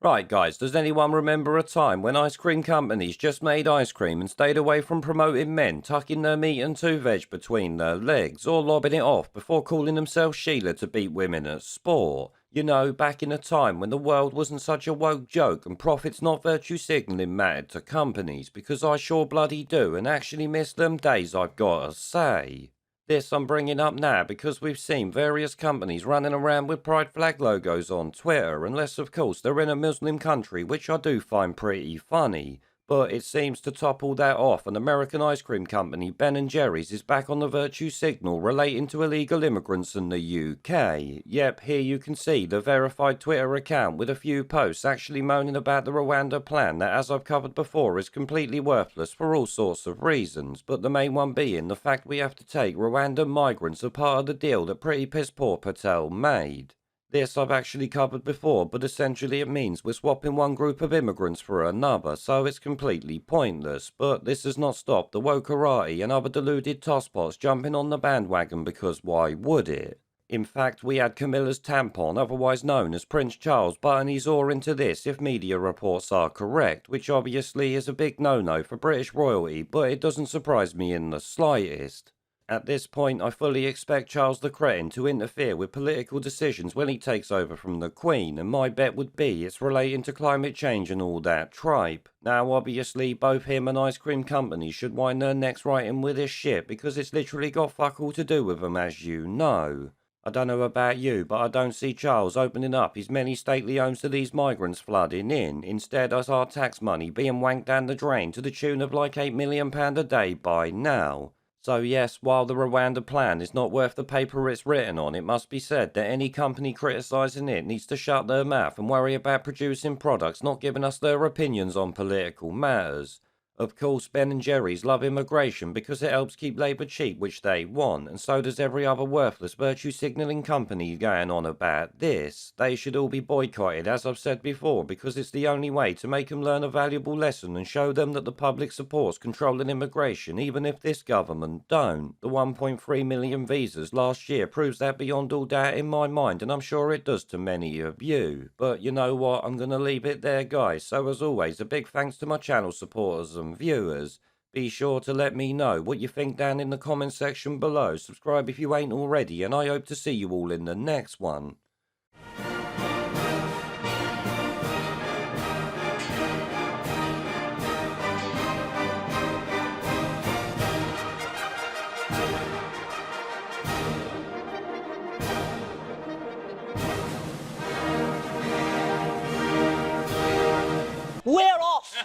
Right, guys, does anyone remember a time when ice cream companies just made ice cream and stayed away from promoting men tucking their meat and two veg between their legs or lobbing it off before calling themselves Sheila to beat women at sport? You know, back in a time when the world wasn't such a woke joke and profits not virtue signalling mattered to companies, because I sure bloody do and actually miss them days, I've gotta say. This I'm bringing up now because we've seen various companies running around with pride flag logos on Twitter, unless of course they're in a Muslim country, which I do find pretty funny. But it seems to top all that off, an American ice cream company, Ben& Jerry's, is back on the virtue signal relating to illegal immigrants in the UK. Yep, here you can see the verified Twitter account with a few posts actually moaning about the Rwanda plan that, as I've covered before, is completely worthless for all sorts of reasons, but the main one being the fact we have to take Rwandan migrants as part of the deal that pretty piss poor Patel made. This I've actually covered before, but essentially it means we're swapping one group of immigrants for another, so it's completely pointless. But this has not stopped the wokerati and other deluded tosspots jumping on the bandwagon, because why would it? In fact, we had Camilla's Tampon, otherwise known as Prince Charles, butting his oar into this if media reports are correct, which obviously is a big no-no for British royalty, but it doesn't surprise me in the slightest. At this point, I fully expect Charles the Cretin to interfere with political decisions when he takes over from the Queen, and my bet would be it's relating to climate change and all that tripe. Now, obviously, both him and ice cream companies should wind their necks right in with this shit, because it's literally got fuck all to do with them, as you know. I don't know about you, but I don't see Charles opening up his many stately homes to these migrants flooding in. Instead, us our tax money being wanked down the drain to the tune of like £8 million a day by now. So yes, while the Rwanda plan is not worth the paper it's written on, it must be said that any company criticising it needs to shut their mouth and worry about producing products, not giving us their opinions on political matters. Of course, Ben& Jerry's love immigration because it helps keep Labour cheap, which they want, and so does every other worthless virtue signalling company going on about this. They should all be boycotted, as I've said before, because it's the only way to make them learn a valuable lesson and show them that the public supports controlling immigration, even if this government don't. The 1.3 million visas last year proves that beyond all doubt in my mind, and I'm sure it does to many of you. But you know what, I'm gonna leave it there, guys. So as always, a big thanks to my channel supporters and viewers. Be sure to let me know what you think down in the comment section below. Subscribe if you ain't already, and I hope to see you all in the next one.